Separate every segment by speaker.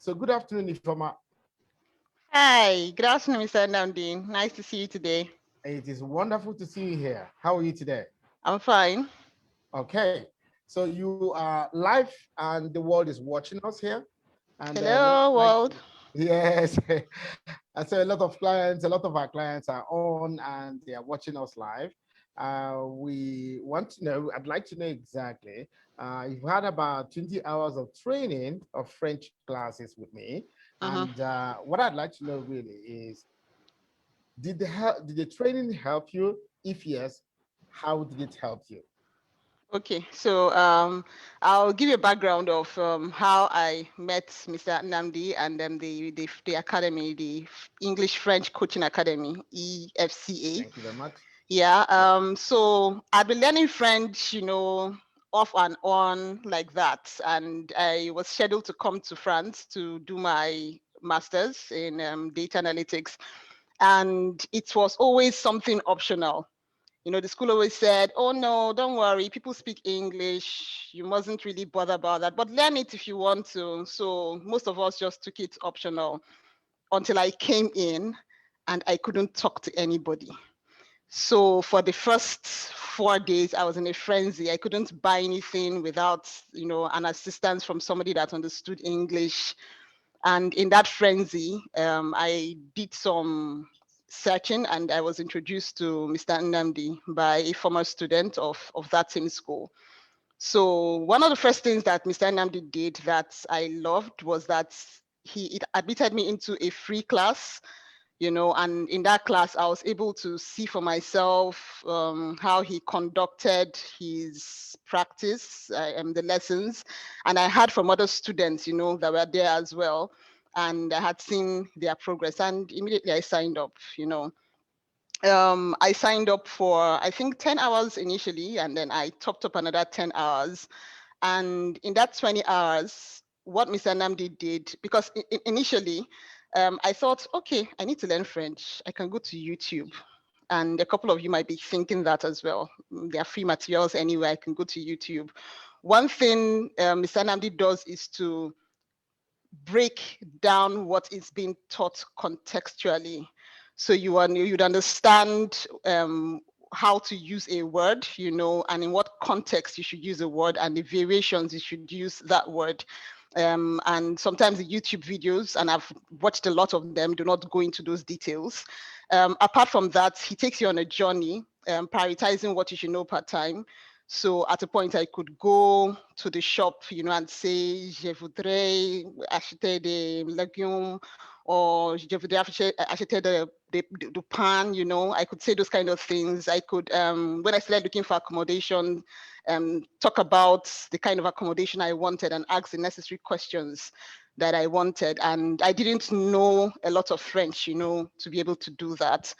Speaker 1: So good afternoon, Ifoma.
Speaker 2: Hi, good afternoon, Mr. Namdi. Nice to see you today.
Speaker 1: It is wonderful to see you here. How are you today?
Speaker 2: I'm fine.
Speaker 1: Okay, so you are live and the world is watching us here. And what
Speaker 2: Hello,
Speaker 1: I'd like
Speaker 2: world.
Speaker 1: to, yes, I say a lot of our clients are on and they are watching us live. We want to know, I'd like to know exactly, you've had about 20 hours of training of French classes with me.
Speaker 2: Uh-huh.
Speaker 1: And what I'd like to know really is, did the training help you? If yes, how did it help you?
Speaker 2: Okay, so I'll give you a background of how I met Mr. Namdi and the academy, the English French Coaching Academy, EFCA.
Speaker 1: Thank you very much.
Speaker 2: Yeah,
Speaker 1: Yes.
Speaker 2: so I've been learning French, off and on like that. And I was scheduled to come to France to do my master's in data analytics. And it was always something optional. The school always said, oh no, don't worry, people speak English. You mustn't really bother about that, but learn it if you want to. So most of us just took it optional until I came in and I couldn't talk to anybody. So for the first 4 days, I was in a frenzy. I couldn't buy anything without, an assistance from somebody that understood English. And in that frenzy, I did some searching and I was introduced to Mr. Nnamdi by a former student of that same school. So one of the first things that Mr. Nnamdi did that I loved was that it admitted me into a free class, and in that class, I was able to see for myself how he conducted his practice and the lessons. And I heard from other students, that were there as well. And I had seen their progress. And immediately I signed up, I signed up for, I think, 10 hours initially, and then I topped up another 10 hours. And in that 20 hours, what Mr. Namdi did, because initially I thought, okay, I need to learn French. I can go to YouTube. And a couple of you might be thinking that as well. There are free materials anywhere. I can go to YouTube. One thing Mr. Namdi does is to break down what is being taught contextually. So you'd understand how to use a word, and in what context you should use a word and the variations you should use that word. And sometimes the YouTube videos, and I've watched a lot of them, do not go into those details. Apart from that, he takes you on a journey, prioritizing what you should know per time. So at a point, I could go to the shop, and say, je voudrais acheter des légumes, or je voudrais acheter the pan, I could say those kind of things. I could, when I started looking for accommodation, talk about the kind of accommodation I wanted and ask the necessary questions that I wanted. And I didn't know a lot of French, to be able to do that.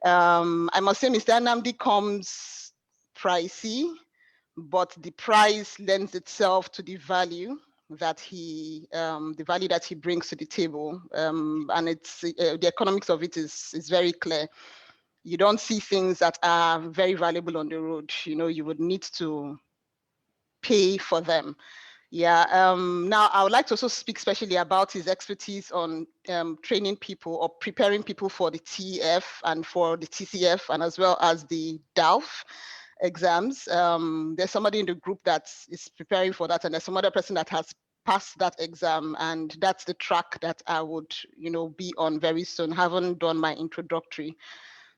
Speaker 2: I must say, Mr. Namdi comes pricey, but the price lends itself to the value that he brings to the table, and it's the economics of it is very clear. You don't see things that are very valuable on the road. You would need to pay for them. Yeah. Now, I would like to also speak specially about his expertise on training people or preparing people for the TEF and for the TCF, and as well as the DALF exams. There's somebody in the group that is preparing for that, and there's some other person that has passed that exam, and that's the track that I would, be on very soon. Haven't done my introductory.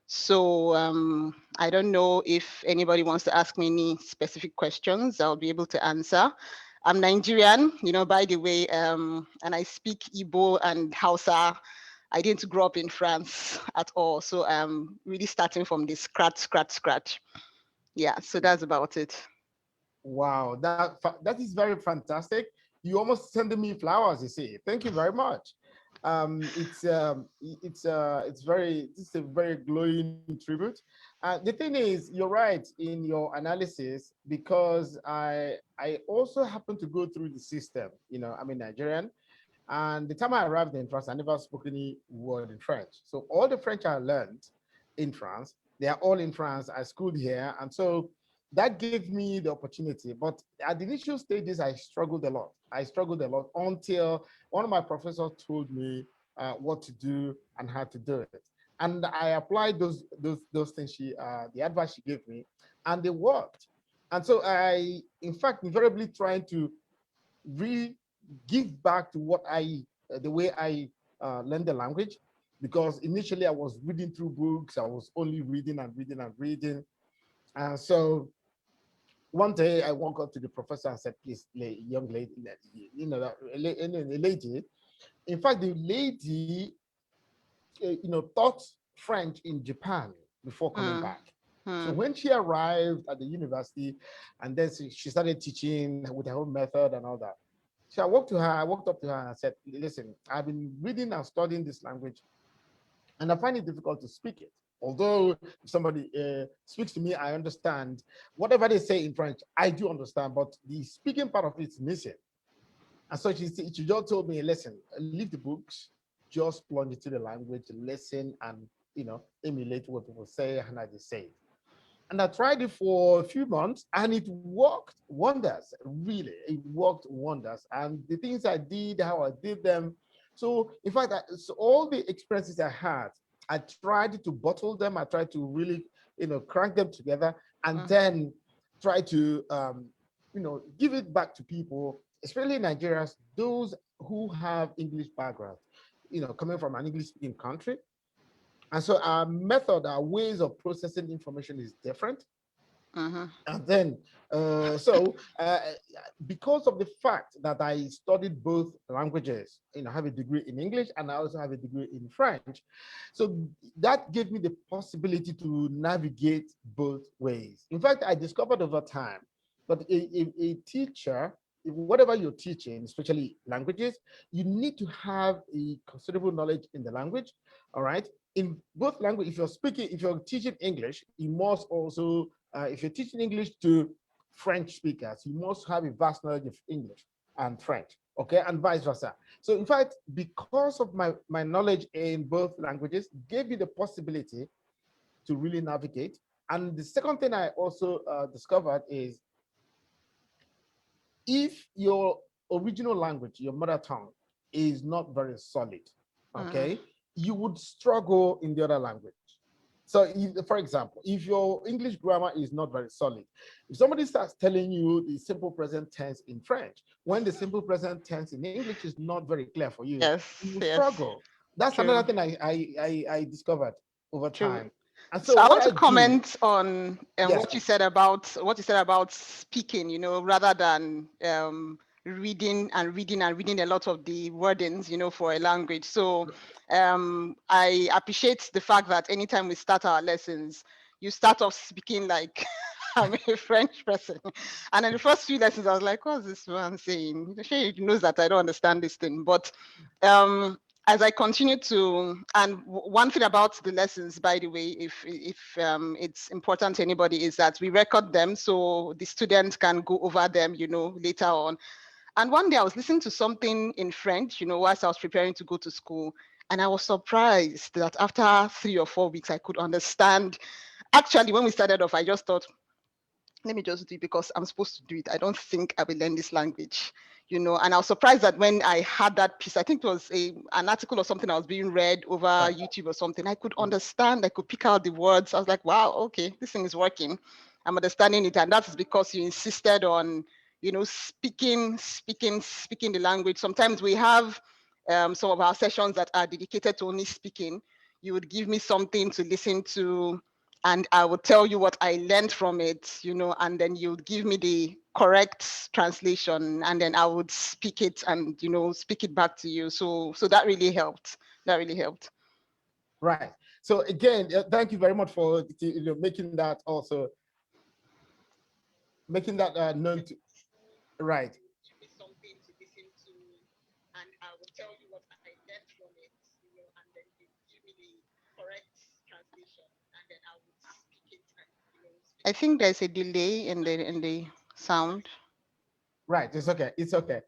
Speaker 2: So I don't know if anybody wants to ask me any specific questions. I'll be able to answer. I'm Nigerian, by the way, and I speak Igbo and Hausa. I didn't grow up in France at all. So I'm really starting from the scratch. Yeah, so that's about it.
Speaker 1: Wow, that is very fantastic. You almost sending me flowers, you see. Thank you very much. It's a very glowing tribute. The thing is, you're right in your analysis, because I also happen to go through the system. I'm a Nigerian, and the time I arrived in France, I never spoke any word in French. So all the French I learned in France, they are all in France. I schooled here, and so that gave me the opportunity. But at the initial stages, I struggled a lot. I struggled a lot until one of my professors told me what to do and how to do it. And I applied those things the advice she gave me, and they worked. And so I, in fact, invariably trying to re give back to what the way I learned the language, because initially I was reading through books. I was only reading and reading and reading. So one day I walked up to the professor and said, please, young lady, a lady. In fact, the lady, taught French in Japan before coming
Speaker 2: Mm,
Speaker 1: back. So
Speaker 2: mm,
Speaker 1: when she arrived at the university, and then she started teaching with her own method and all that. So I walked up to her and I said, listen, I've been reading and studying this language, and I find it difficult to speak it. Although if somebody speaks to me, I understand. Whatever they say in French, I do understand, but the speaking part of it is missing. And so she just told me, listen, leave the books, just plunge into the language, listen, and emulate what people say and how they say it. And I tried it for a few months, and it worked wonders. Really, it worked wonders. And the things I did, how I did them. So in fact, so all the experiences I had, I tried to bottle them. I tried to really, crank them together, and
Speaker 2: mm.
Speaker 1: then try to, give it back to people, especially Nigerians, those who have English background, coming from an English speaking country. And so our method, our ways of processing information is different.
Speaker 2: Mhm.
Speaker 1: And then, because of the fact that I studied both languages, I have a degree in English and I also have a degree in French. So that gave me the possibility to navigate both ways. In fact, I discovered over time that a teacher, whatever you're teaching, especially languages, you need to have a considerable knowledge in the language. All right. In both language, if you're teaching English, you must also if you're teaching English to French speakers, you must have a vast knowledge of English and French, okay, and vice versa. So in fact, because of my knowledge in both languages, gave me the possibility to really navigate. And the second thing I also discovered is if your original language, your mother tongue, is not very solid,
Speaker 2: Mm.
Speaker 1: okay, you would struggle in the other language. So, for example, if your English grammar is not very solid, if somebody starts telling you the simple present tense in French, when the simple present tense in English is not very clear for you, you
Speaker 2: Yes,
Speaker 1: will
Speaker 2: yes,
Speaker 1: struggle. That's another
Speaker 2: true,
Speaker 1: thing I discovered over
Speaker 2: true.
Speaker 1: time. And so
Speaker 2: So I
Speaker 1: what
Speaker 2: want to
Speaker 1: I do,
Speaker 2: comment on
Speaker 1: yes,
Speaker 2: what you said about speaking, rather than reading and reading and reading a lot of the wordings, for a language. So I appreciate the fact that anytime we start our lessons, you start off speaking like I'm a French person. And in the first few lessons, I was like, what's this man saying? He knows that I don't understand this thing. But as I continue to, and one thing about the lessons, by the way, if it's important to anybody, is that we record them so the students can go over them, later on. And one day I was listening to something in French, whilst I was preparing to go to school, and I was surprised that after 3 or 4 weeks I could understand. Actually, when we started off, I just thought, let me just do it because I'm supposed to do it. I don't think I will learn this language, And I was surprised that when I had that piece, I think it was an article or something I was being read over
Speaker 1: right.
Speaker 2: YouTube or something. I could understand, I could pick out the words. I was like, wow, okay, this thing is working. I'm understanding it. And that is because you insisted on, speaking the language. Sometimes we have some of our sessions that are dedicated to only speaking. You would give me something to listen to, and I would tell you what I learned from it, and then you would give me the correct translation, and then I would speak it and speak it back to you. So that really helped. That really helped.
Speaker 1: Right. So again, thank you very much for making that also making that known to right.
Speaker 2: Give me something to listen to, and I will tell you what I learned from it, and then you give me the correct translation, and then I would speak it and I think there's a delay in the sound.
Speaker 1: Right. It's okay. It's okay.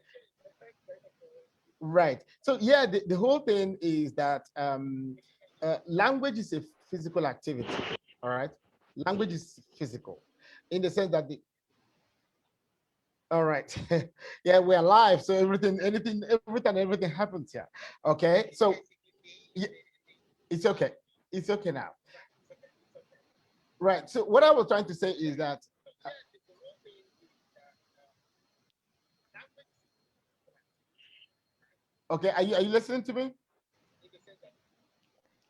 Speaker 1: Right. So yeah, the whole thing is that language is a physical activity. All right. Language is physical. in the sense that the all right. Yeah, we're live, so everything happens here. Okay, so yeah, it's okay. It's okay now. Right. So what I was trying to say is that okay, are you listening to me?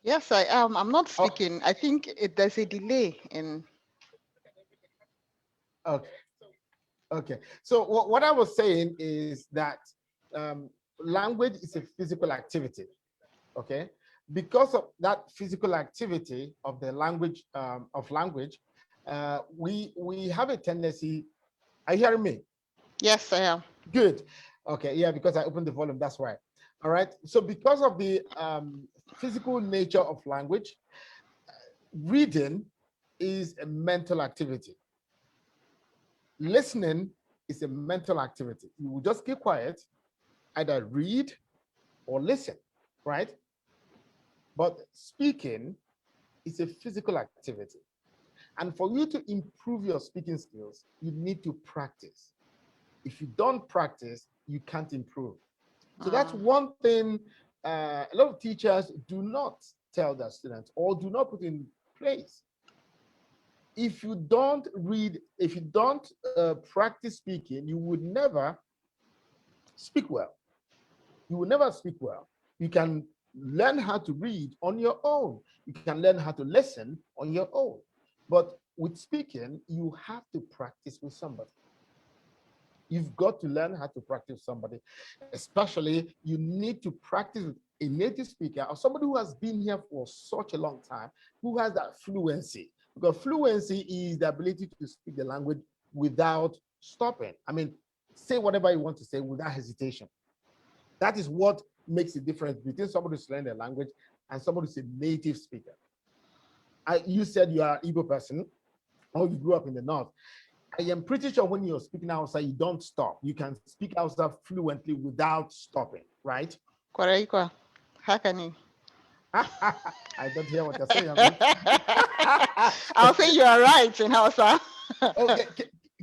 Speaker 2: Yes, I am. I'm not
Speaker 1: Oh,
Speaker 2: speaking. I think there's a delay in.
Speaker 1: okay. Okay. So what I was saying is that um, language is a physical activity. Okay. Because of that physical activity of the language, we have a tendency. Are you hearing me?
Speaker 2: Yes, I am.
Speaker 1: Good. Okay. Yeah, because I opened the volume. That's why. All right. So because of the physical nature of language, reading is a mental activity. Listening is a mental activity. You will just keep quiet, either read or listen, right? But speaking is a physical activity. And for you to improve your speaking skills, you need to practice. If you don't practice, you can't improve. So that's
Speaker 2: Mm.
Speaker 1: one thing a lot of teachers do not tell their students or do not put in place. If you don't read, if you don't practice speaking, you would never speak well. You will never speak well. You can learn how to read on your own. You can learn how to listen on your own. But with speaking, you have to practice with somebody. You've got to learn how to practice somebody. Especially, you need to practice with a native speaker or somebody who has been here for such a long time, who has that fluency. Because fluency is the ability to speak the language without stopping. I mean, say whatever you want to say without hesitation. That is what makes the difference between somebody who's learning the language and somebody who's a native speaker. You said you are an Igbo person or you grew up in the North. I am pretty sure when you're speaking outside, you don't stop. You can speak outside fluently without stopping, right?
Speaker 2: Kwarai. How can you?
Speaker 1: I don't hear what you're saying, I mean.
Speaker 2: I'll say you are right in Hausa.
Speaker 1: Okay,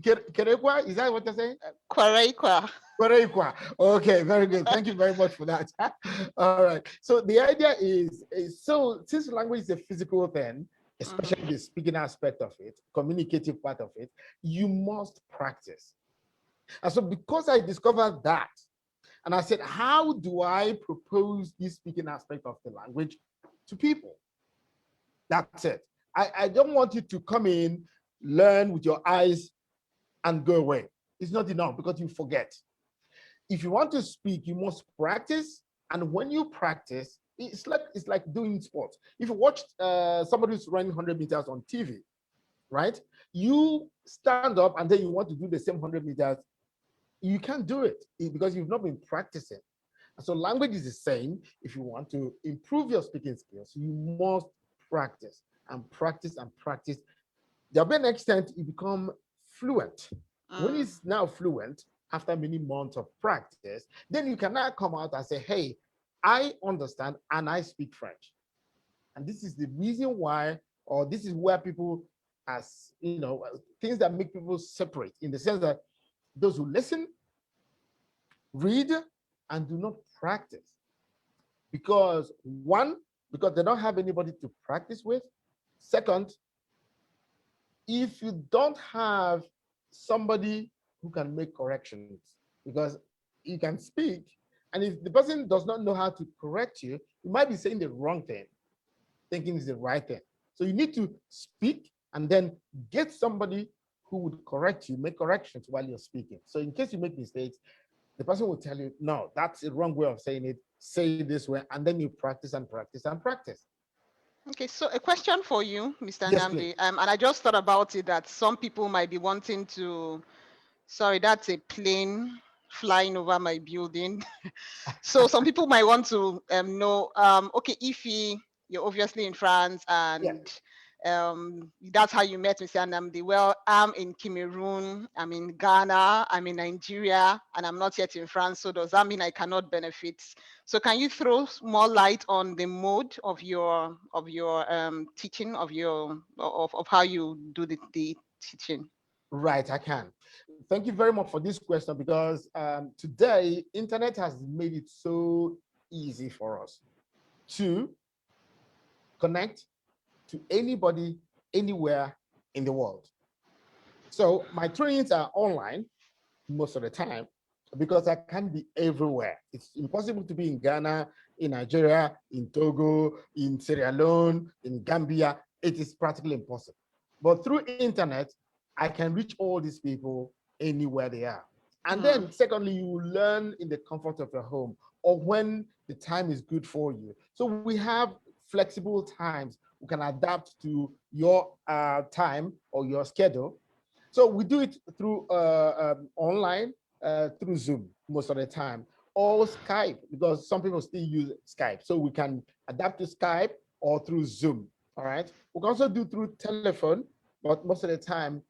Speaker 1: Kerekwa, is that what you're saying?
Speaker 2: Kwarai.
Speaker 1: Koreikwa. Okay, very good. Thank you very much for that. All right. So the idea is so since language is a physical thing, especially the speaking aspect of it, communicative part of it, you must practice. And so because I discovered that, and I said, how do I propose this speaking aspect of the language to people? That's it. I don't want you to come in, learn with your eyes, and go away. It's not enough because you forget. If you want to speak, you must practice. And when you practice, it's like doing sports. If you watch somebody who's running 100 meters on TV, right? You stand up and then you want to do the same 100 meters, you can't do it because you've not been practicing. So language is the same. If you want to improve your speaking skills, you must practice and practice and practice. There'll be an extent you become fluent. When
Speaker 2: Mm.
Speaker 1: it's now fluent, after many months of practice, then you can now come out and say, hey, I understand and I speak French. And this is the reason why, or this is where people, as you know, things that make people separate in the sense that those who listen, read, and do not practice. Because one, because they don't have anybody to practice with. Second, if you don't have somebody who can make corrections, because you can speak, and if the person does not know how to correct you, you might be saying the wrong thing, thinking it's the right thing. So you need to speak and then get somebody who would correct you, make corrections while you're speaking. So in case you make mistakes, the person will tell you, no, that's the wrong way of saying it. Say it this way, and then you practice and practice and practice.
Speaker 2: Okay, so a question for you, Mr.
Speaker 1: Yes, please.
Speaker 2: Namdi. And I just thought about it that some people might be wanting to. Sorry, that's a plane flying over my building. So some people might want to know, okay, Iphie, you're obviously in France
Speaker 1: Yeah.
Speaker 2: and that's how you met Mr. Namdi. Well, I'm in Cameroon, I'm in Ghana, I'm in Nigeria, and I'm not yet in France. So does that mean I cannot benefit? So can you throw more light on the mode of your teaching, of how you do the teaching?
Speaker 1: Right, I can. Thank you very much for this question because today internet has made it so easy for us to connect to anybody, anywhere in the world. So my trainings are online most of the time because I can't be everywhere. It's impossible to be in Ghana, in Nigeria, in Togo, in Sierra Leone, in Gambia. It is practically impossible. But through internet, I can reach all these people anywhere they are. And
Speaker 2: Mm.
Speaker 1: then secondly, you learn in the comfort of your home or when the time is good for you. So we have flexible times. We can adapt to your time or your schedule. So we do it through online, through Zoom most of the time, or Skype, because some people still use Skype. So we can adapt to Skype or through Zoom. All right. We can also do through telephone, but most of the time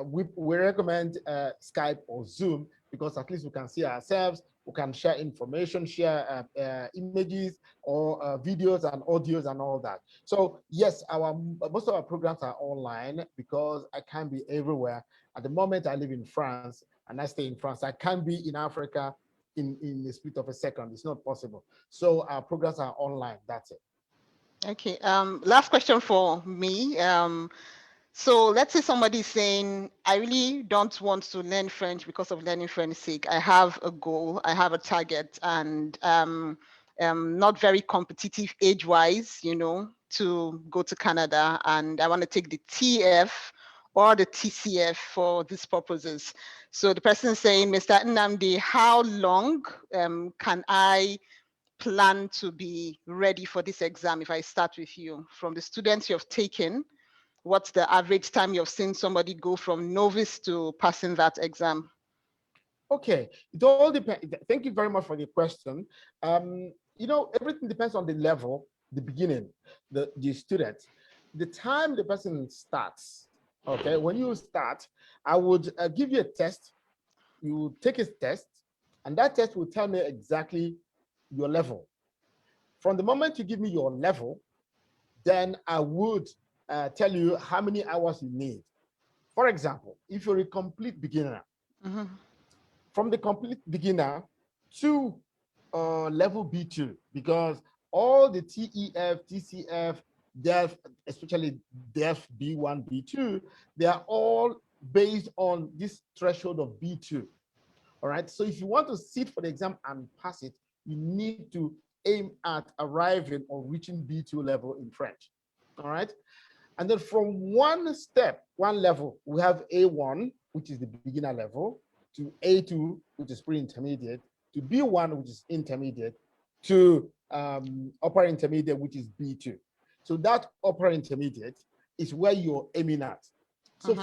Speaker 1: we recommend Skype or Zoom because at least we can see ourselves, we can share information, share images or videos and audios and all that. So yes, our most of our programs are online because I can't be everywhere. At the moment, I live in France and I stay in France. I can't be in Africa in the split of a second. It's not possible. So our programs are online. That's it.
Speaker 2: Okay. Last question for me. So let's say somebody's saying, I really don't want to learn French because of learning French sake. I have a goal, I have a target, and not very competitive age-wise, to go to Canada, and I want to take the TF or the TCF for these purposes. So the person is saying, Mr. Nnamdi, how long can I plan to be ready for this exam if I start with you? From the students you have taken, what's the average time you've seen somebody go from novice to passing that exam?
Speaker 1: Okay, it all depends. Thank you very much for the question. Everything depends on the level, the beginning, the student, the time the person starts. Okay, when you start, I would give you a test. You take a test, and that test will tell me exactly your level. From the moment you give me your level, then I would tell you how many hours you need. For example, if you're a complete beginner,
Speaker 2: Mm-hmm.
Speaker 1: from the complete beginner to level B2, because all the TEF, TCF, DEF, especially DEF B1, B2, they are all based on this threshold of B2. All right. So if you want to sit for the exam and pass it, you need to aim at arriving or reaching B2 level in French. All right. And then from one step, one level, we have A1, which is the beginner level, to A2, which is pre-intermediate, to B1, which is intermediate, to upper intermediate, which is B2. So that upper intermediate is where you're aiming at. So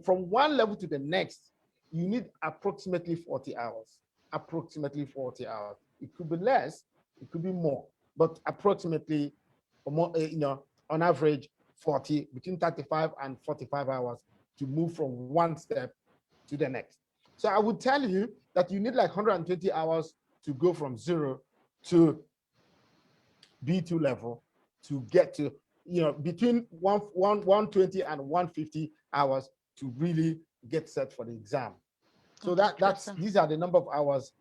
Speaker 1: from one level to the next, you need approximately 40 hours. Approximately 40 hours. It could be less, it could be more, but approximately, more, on average, between 35 and 45 hours to move from one step to the next. So I would tell you that you need like 120 hours to go from 0 to B2 level to get to, between 120 and 150 hours to really get set for the exam. So these are the number of hours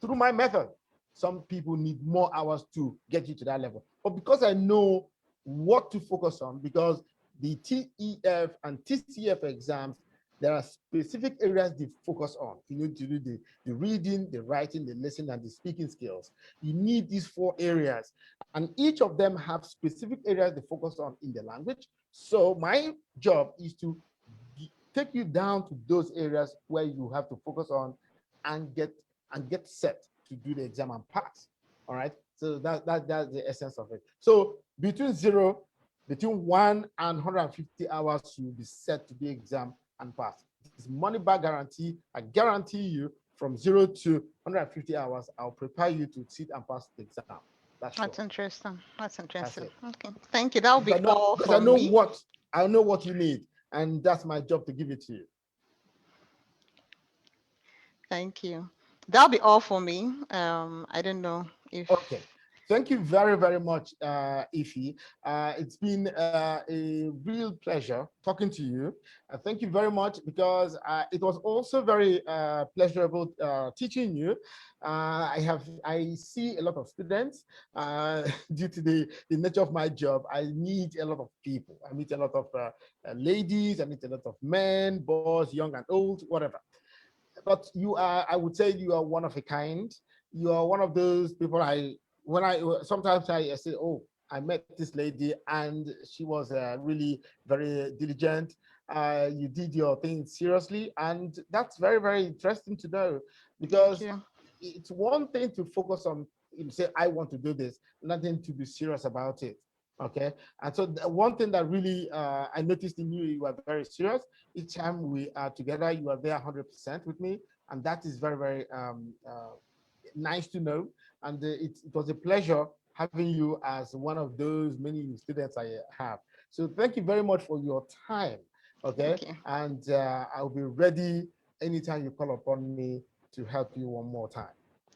Speaker 1: through my method. Some people need more hours to get you to that level. But because I know what to focus on, because the TEF and TCF exams, there are specific areas they focus on. You need to do the reading, the writing, the listening, and the speaking skills. You need these 4 areas. And each of them have specific areas they focus on in the language. So my job is to take you down to those areas where you have to focus on and get set to do the exam and pass. All right. So that's the essence of it. So between 1 and 150 hours, you'll be set to do exam and pass. It's money back guarantee. I guarantee you from 0 to 150 hours, I'll prepare you to sit and pass the exam.
Speaker 2: That's interesting. That's interesting.
Speaker 1: That's it.
Speaker 2: Okay. Thank you. That'll be all
Speaker 1: Because
Speaker 2: from me.
Speaker 1: I know what you need, and that's my job to give it to you.
Speaker 2: Thank you. That'll be all for me. I don't know if.
Speaker 1: Okay. Thank you very, very much, Iphie. It's been a real pleasure talking to you. Thank you very much because it was also very pleasurable teaching you. I see a lot of students due to the nature of my job. I meet a lot of people. I meet a lot of ladies. I meet a lot of men, boys, young and old, whatever. But you are, I would say, you are one of a kind. You are one of those people when I sometimes I say, oh, I met this lady and she was really very diligent. You did your thing seriously, and that's very, very interesting to know
Speaker 2: Thank
Speaker 1: because
Speaker 2: you.
Speaker 1: it's one thing to focus on, you say, I want to do this, nothing to be serious about it. Okay. And so one thing that really I noticed in you, you are very serious. Each time we are together, you are there 100% with me. And that is very, very nice to know. And it was a pleasure having you as one of those many students I have. So thank you very much for your time. Okay.
Speaker 2: Thank you.
Speaker 1: And I'll be ready anytime you call upon me to help you one more time.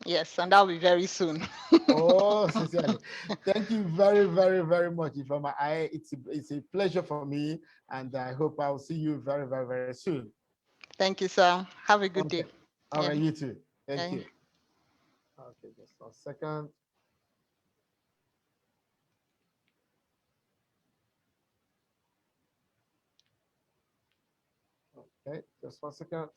Speaker 2: Yes, and that'll be very soon.
Speaker 1: Oh, sincerely. Thank you very, very, very much, Ifeoma. It's a pleasure for me, and I hope I'll see you very, very, very soon.
Speaker 2: Thank you, sir. Have a good
Speaker 1: Okay.
Speaker 2: day.
Speaker 1: All
Speaker 2: Yeah.
Speaker 1: right, you too. Thank
Speaker 2: Yeah.
Speaker 1: you. Okay, just a second. Okay, just 1 second.